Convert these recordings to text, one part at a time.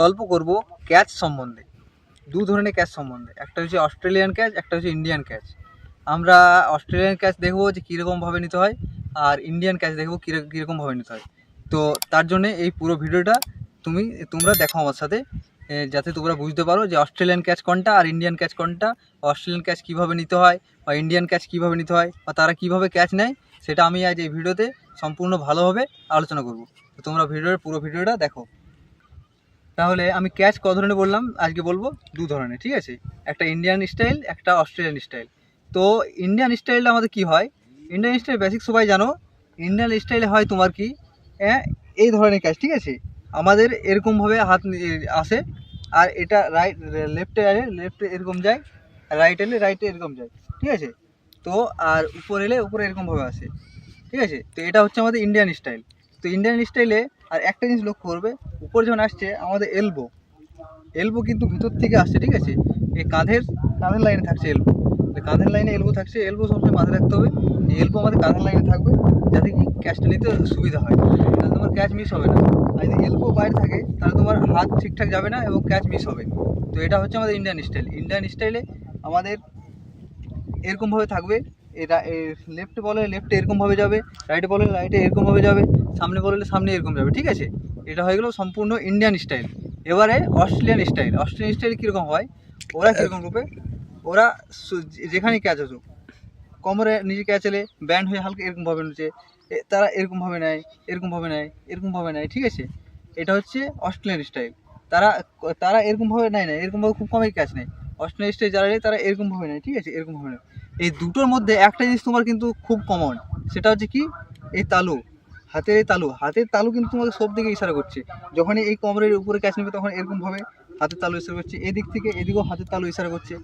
গল্প করব ক্যাচ সম্বন্ধে। দু ধরনের ক্যাচ সম্বন্ধে, একটা হচ্ছে অস্ট্রেলিয়ান ক্যাচ, একটা হচ্ছে ইন্ডিয়ান ক্যাচ। আমরা অস্ট্রেলিয়ান ক্যাচ দেখবো যে কীরকমভাবে নিতে হয়, আর ইন্ডিয়ান ক্যাচ দেখবো কীরকমভাবে নিতে হয়। তো তার জন্যে এই পুরো ভিডিওটা তোমরা দেখো আমার সাথে, যাতে তোমরা বুঝতে পারো যে অস্ট্রেলিয়ান ক্যাচ কোনটা আর ইন্ডিয়ান ক্যাচ কোনটা, অস্ট্রেলিয়ান ক্যাচ কীভাবে নিতে হয় বা ইন্ডিয়ান ক্যাচ কীভাবে নিতে হয় বা তারা কীভাবে ক্যাচ নেয়, সেটা আমি আজ এই ভিডিওতে সম্পূর্ণ ভালোভাবে আলোচনা করব। তো তোমরা পুরো ভিডিওটা দেখো। তাহলে আমি ক্যাচ ক ধরনের বললাম, আজকে বলবো দু ধরনের, ঠিক আছে? একটা ইন্ডিয়ান স্টাইল, একটা অস্ট্রেলিয়ান স্টাইল। তো ইন্ডিয়ান স্টাইলটা আমাদের কি হয়, ইন্ডিয়ান স্টাইল বেসিক সবাই জানো। ইন্ডিয়ান স্টাইলে হয় তোমার কি, এই ধরনের ক্যাচ, ঠিক আছে? আমাদের এরকমভাবে হাত আসে, আর এটা লেফটে এরকম যায়, রাইট এলে রাইটে এরকম যায়, ঠিক আছে? তো আর উপর এলে উপরে এরকমভাবে আসে, ঠিক আছে? তো এটা হচ্ছে আমাদের ইন্ডিয়ান স্টাইল। তো ইন্ডিয়ান স্টাইলে আর একটা জিনিস লক্ষ্য করবে, উপর যখন আসছে আমাদের এলবো কিন্তু ভিতর থেকে আসছে, ঠিক আছে? এই কাঁধের লাইনে থাকছে এলবো, কাঁধের লাইনে এলবো থাকছে। এলবো সবসময় মাথায় রাখতে হবে, এই এলবো আমাদের কাঁধের লাইনে থাকবে, যাতে কি ক্যাচটা নিতে সুবিধা হয়, তাহলে তোমার ক্যাচ মিস হবে না। আর যদি এলবো বাইরে থাকে তাহলে তোমার হাত ঠিকঠাক যাবে না এবং ক্যাচ মিস হবে। তো এটা হচ্ছে আমাদের ইন্ডিয়ান স্টাইল। ইন্ডিয়ান স্টাইলে আমাদের এরকমভাবে থাকবে, এটা লেফটে বলে লেফটে এরকমভাবে যাবে, রাইটে বলে রাইটে এরকমভাবে যাবে, সামনে বললে সামনে এরকম যাবে, ঠিক আছে? এটা হয়ে গেলো সম্পূর্ণ ইন্ডিয়ান স্টাইল। এবারে অস্ট্রেলিয়ান স্টাইল কীরকম হয়, ওরা কীরকম রূপে, ওরা যেখানে ক্যাচ আসুক, কোমরে নিজে ক্যাচ এলে ব্যান্ড হয়ে হালকা এরকমভাবে নিচে, তারা এরকমভাবে নেয়, ঠিক আছে? এটা হচ্ছে অস্ট্রেলিয়ান স্টাইল। তারা এরকমভাবে নেয় না, এরকমভাবে খুব কমই ক্যাচ নেয়। অস্ট্রেলিয়ান স্টাইল যারা নেয় তারা এরকমভাবে নেয়, ঠিক আছে? এরকমভাবে নেয়। এই দুটোর মধ্যে একটা জিনিস তোমার কিন্তু খুব কমন, সেটা হচ্ছে কি, এই তালু, হাতের তালু কিন্তু তোমাদের সব দিকে ইশারা করছে। যখনই এই কোমরের উপরে ক্যাচ নেবে তখন এরকমভাবে হাতের তালু ইশারা করছে, এদিক থেকে এদিকেও হাতের তালু ইশারা করছে,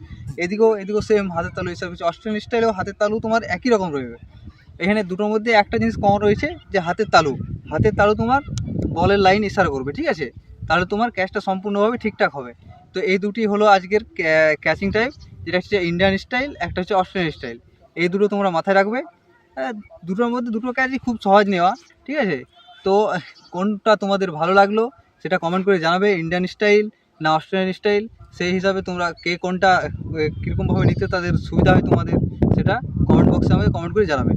এদিকেও সেম হাতের তালু ইশারা করছে। অস্ট্রেলিয়ান স্টাইলেও হাতের তালু তোমার একই রকম রয়েছে। এখানে দুটোর মধ্যে একটা জিনিস কমন রয়েছে, যে হাতের তালু তোমার বলের লাইন ইশারা করবে, ঠিক আছে? তাহলে তোমার ক্যাচটা সম্পূর্ণভাবে ঠিকঠাক হবে। তো এই দুটি হলো আজকের ক্যাচিং টাইপ, যেটা হচ্ছে ইন্ডিয়ান স্টাইল, একটা হচ্ছে অস্ট্রেলিয়ান স্টাইল। এই দুটো তোমরা মাথায় রাখবে। দুটোর মধ্যে দুটো ক্যাচই খুব সহজ নেওয়া, ঠিক আছে? তো কোনটা তোমাদের ভালো লাগলো সেটা কমেন্ট করে জানাবে, ইন্ডিয়ান স্টাইল না অস্ট্রেলিয়ান স্টাইল। সেই হিসাবে তোমরা কে কোনটা কীরকমভাবে নিতে তাদের সুবিধা হয় তোমাদের, সেটা কমেন্ট বক্সে আমাকে কমেন্ট করে জানাবে।